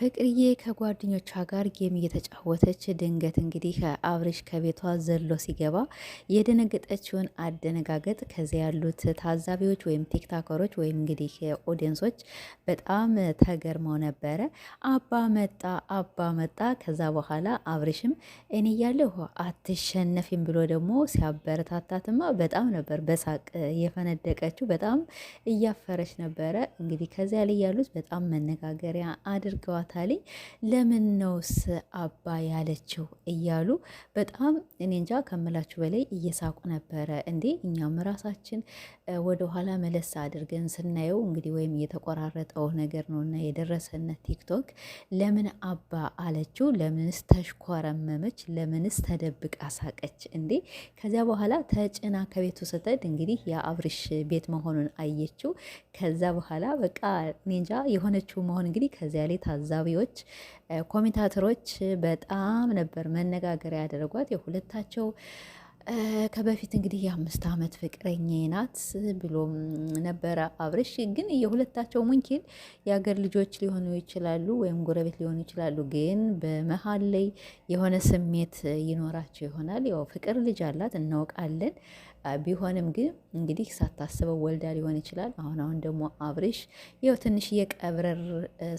ፍቅርዬ ከጓደኞቿ ጋር ጌም እየተጫወተች ድንገት እንግዲህ አብርሽ ከቤቷ ዘሎ ሲገባ የደነገጠችውን አደነጋገጥ ከዚያ ያሉት ታዛቢዎች ወይም ቲክታከሮች ወይም እንግዲህ ኦዲየንሶች በጣም ተገርመው ነበረ። አባ መጣ አባ መጣ። ከዛ በኋላ አብርሽም እኔ እያለሁ አትሸነፊም ብሎ ደግሞ ሲያበረታታትማ በጣም ነበር በሳቅ የፈነደቀችው። በጣም እያፈረች ነበረ። እንግዲህ ከዚያ ላይ ያሉት በጣም መነጋገሪያ አድርገዋል። ለምን ነውስ አባ ያለችው እያሉ በጣም እኔ እንጃ ከምላችሁ በላይ እየሳቁ ነበረ። እንዴ እኛም ራሳችን ወደ ኋላ መለስ አድርገን ስናየው እንግዲህ ወይም የተቆራረጠው ነገር ነውና የደረሰን ቲክቶክ ለምን አባ አለችው? ለምንስ ተሽኮረመመች? ለምንስ ተደብቃ ሳቀች? እንዴ ከዚያ በኋላ ተጭና ከቤቱ ስትሄድ እንግዲህ የአብርሽ ቤት መሆኑን አየችው። ከዛ በኋላ በቃ እኔ እንጃ የሆነችው መሆን እንግዲህ ከዚያ ላይ ታዛቢዎች ኮሜንታተሮች በጣም ነበር መነጋገሪያ ያደረጓት። የሁለታቸው ከበፊት እንግዲህ የ5 ዓመት ፍቅረኛ ናት ብሎም ነበረ አብርሽ። ግን የሁለታቸው ሙንኪን የሀገር ልጆች ሊሆኑ ይችላሉ ወይም ጎረቤት ሊሆኑ ይችላሉ። ግን በመሀል ላይ የሆነ ስሜት ይኖራቸው ይሆናል። ያው ፍቅር ልጅ አላት እናውቃለን። ቢሆንም ግን እንግዲህ ሳታስበው ወልዳ ሊሆን ይችላል። አሁን ደግሞ አብርሽ ያው ትንሽ እየቀብረር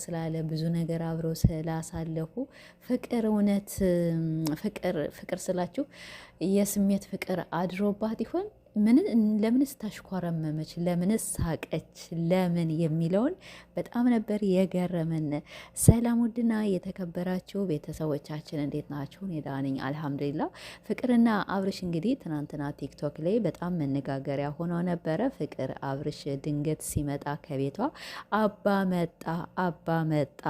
ስላለ ብዙ ነገር አብረው ስላሳለፉ ፍቅር እውነት ፍቅር ስላችሁ የስሜት ፍቅር አድሮባት ይሆን? ለምንስ ታሽኮረመመች? ለምንስ ሳቀች? ለምን የሚለውን በጣም ነበር የገረመን። ሰላም ውድና የተከበራችሁ ቤተሰቦቻችን እንዴት ናችሁ? እኔ ደህና ነኝ አልሐምዱሊላህ። ፍቅርና አብርሽ እንግዲህ ትናንትና ቲክቶክ ላይ በጣም መነጋገሪያ ሆኖ ነበረ። ፍቅር አብርሽ ድንገት ሲመጣ ከቤቷ አባ መጣ አባ መጣ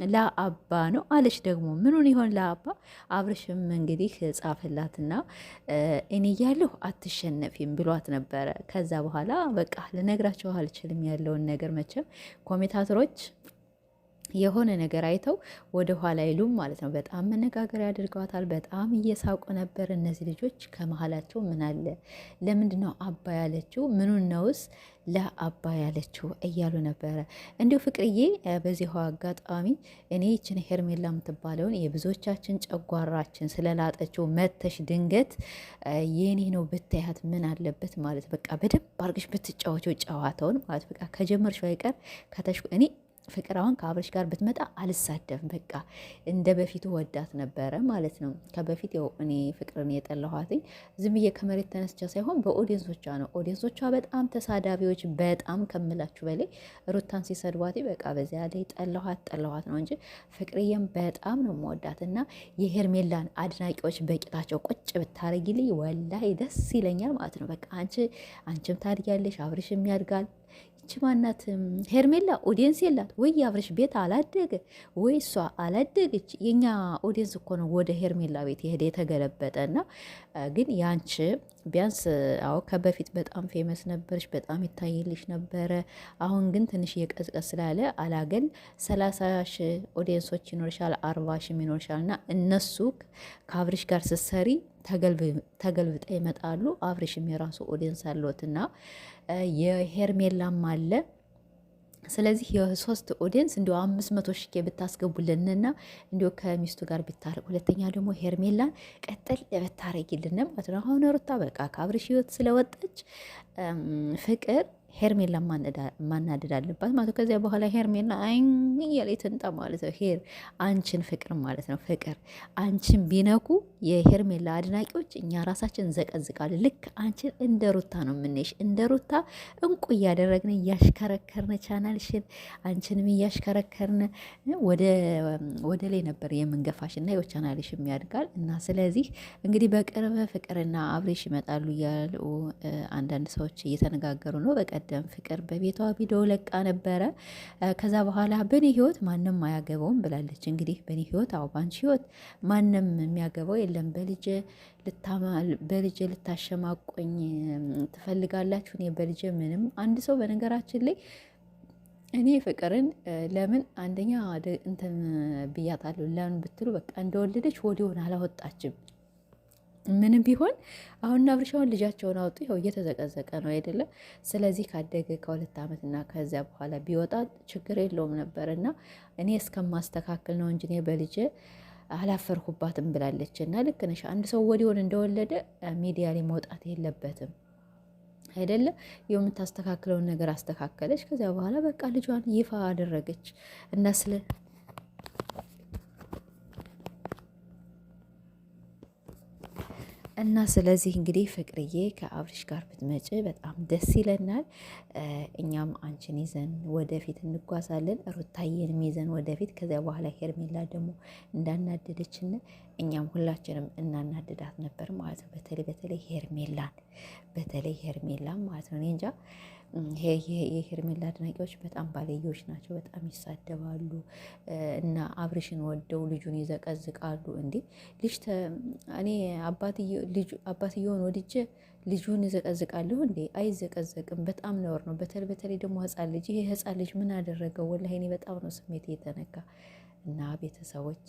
ለአባ ነው አለች። ደግሞ ምኑን ይሆን ለአባ? አብርሽም እንግዲህ ጻፈላትና እኔ እያለሁ አትሸነፊም ብሏት ነበረ። ከዛ በኋላ በቃ ልነግራቸው አልችልም ያለውን ነገር። መቼም ኮሜንታተሮች የሆነ ነገር አይተው ወደ ኋላ አይሉም ማለት ነው። በጣም መነጋገር ያደርገዋታል። በጣም እየሳቁ ነበር እነዚህ ልጆች። ከመሀላቸው ምን አለ? ለምንድን ነው አባ ያለችው? ምኑን ነውስ ለአባ ያለችው እያሉ ነበረ። እንዲሁ ፍቅርዬ በዚሁ አጋጣሚ እኔ ይችን ሄርሜላ የምትባለውን የብዙዎቻችን ጨጓራችን ስለላጠችው መተሽ ድንገት የኔ ነው ብታያት ምን አለበት ማለት በቃ በደንብ አርግሽ ብትጫወቸው ጨዋታውን ማለት በቃ ከጀመርሽ አይቀር እኔ ፍቅር አሁን ከአብርሽ ጋር ብትመጣ አልሳደብም። በቃ እንደ በፊቱ ወዳት ነበረ ማለት ነው። ከበፊት ያው እኔ ፍቅርን የጠላኋትኝ ዝም ብዬ ከመሬት ተነስቻ ሳይሆን በኦዲየንሶቿ ነው። ኦዲየንሶቿ በጣም ተሳዳቢዎች፣ በጣም ከምላችሁ በላይ ሩታን ሲሰድቧት በቃ በዚያ ላይ ጠላኋት ነው እንጂ ፍቅርዬም በጣም ነው መወዳት እና የሄርሜላን አድናቂዎች በቂጣቸው ቁጭ ብታረጊልኝ ወላሂ ደስ ይለኛል ማለት ነው። በቃ አንቺም ታድጊያለሽ፣ አብርሽም ያድጋል። ይቺ ማናት ሄርሜላ ኦዲየንስ የላት ወይ? የአብርሽ ቤት አላደገ ወይ እሷ አላደገች? የኛ ኦዲየንስ እኮ ነው ወደ ሄርሜላ ቤት የሄደ የተገለበጠ። እና ግን ያንቺ ቢያንስ አዎ ከበፊት በጣም ፌመስ ነበርሽ፣ በጣም ይታይልሽ ነበረ። አሁን ግን ትንሽ እየቀዝቀዝ ስላለ አላገል 30 ሺህ ኦዲየንሶች ይኖርሻል፣ 40 ሺህ ይኖርሻል። እና እነሱ ከአብርሽ ጋር ስትሰሪ ተገልብጠ ይመጣሉ። አብርሽም የራሱ ኦዲየንስ አለትና የሄርሜላም አለ። ስለዚህ የሶስት ኦዲየንስ እንዲ 500 ሺህ ብታስገቡልንና እንዲ ከሚስቱ ጋር ቢታረቅ፣ ሁለተኛ ደግሞ ሄርሜላን ቀጥል ብታረጊልን ማለት ነው። አሁን ሩታ በቃ ከአብርሽ ህይወት ስለወጣች ፍቅር ሄርሜላ ማናደድ አለባት ማለት ነው። ከዚያ በኋላ ሄርሜላ እያለ ትንጣ ማለት ነው። አንቺን ፍቅር ማለት ነው። ፍቅር አንቺን ቢነኩ የሄርሜላ አድናቂዎች እኛ ራሳችን ዘቀዝቃለን። ልክ አንቺን እንደ ሩታ ነው የምንሽ። እንደ ሩታ እንቁ እያደረግን እያሽከረከርን ቻናልሽን አንቺንም እያሽከረከርን ወደ ላይ ነበር የምንገፋሽ እና ይኸው ቻናልሽም ያድጋል። እና ስለዚህ እንግዲህ በቅርብ ፍቅርና አብርሽ ይመጣሉ እያሉ አንዳንድ ሰዎች እየተነጋገሩ ነው። በቀደም ፍቅር በቤቷ ቪዲዮ ለቃ ነበረ። ከዛ በኋላ በኔ ህይወት ማንም አያገባውም ብላለች። እንግዲህ በኔ ህይወት ባንቺ ህይወት ማንም የሚያገባው የለም። በልጄ ልታሸማቆኝ ትፈልጋላችሁ? እኔ በልጄ ምንም አንድ ሰው በነገራችን ላይ እኔ ፍቅርን ለምን አንደኛ እንትን ብያታለሁ። ለምን ብትሉ በቃ እንደወለደች ወዲያውን አላወጣችም። ምንም ቢሆን አሁን አብርሻውን ልጃቸውን አውጡ፣ ይኸው እየተዘቀዘቀ ነው አይደለም። ስለዚህ ካደገ ከ2 ዓመትና ከዚያ በኋላ ቢወጣ ችግር የለውም ነበር እና እኔ እስከማስተካከል ነው እንጂ እኔ በልጄ አላፈርኩባትም ብላለች። እና ልክ ነሽ። አንድ ሰው ወዲሆን እንደወለደ ሚዲያ ላይ መውጣት የለበትም አይደለ? የምታስተካክለውን ነገር አስተካከለች። ከዚያ በኋላ በቃ ልጇን ይፋ አደረገች እና ስለዚህ እንግዲህ ፍቅርዬ ከአብርሽ ጋር ብትመጭ በጣም ደስ ይለናል። እኛም አንቺን ይዘን ወደፊት እንጓዛለን፣ ሩታዬንም ይዘን ወደፊት። ከዚያ በኋላ ሄርሜላ ደግሞ እንዳናደደችን እኛም ሁላችንም እናናድዳት ነበር ማለት ነው። በተለይ ሄርሜላን ማለት ነው። እኔ እንጃ የሄርሜላ አድናቂዎች በጣም ባለየዎች ናቸው። በጣም ይሳደባሉ እና አብርሽን ወደው ልጁን ይዘቀዝቃሉ። እንዴ እኔ አባትየውን ወድጄ ልጁን ይዘቀዝቃለሁ እንዴ? አይዘቀዘቅም። በጣም ነውር ነው። በተለይ ደግሞ ህፃን ልጅ ይሄ ህፃን ልጅ ምን አደረገው? ወላሂ እኔ በጣም ነው ስሜት እየተነካ እና ቤተሰቦች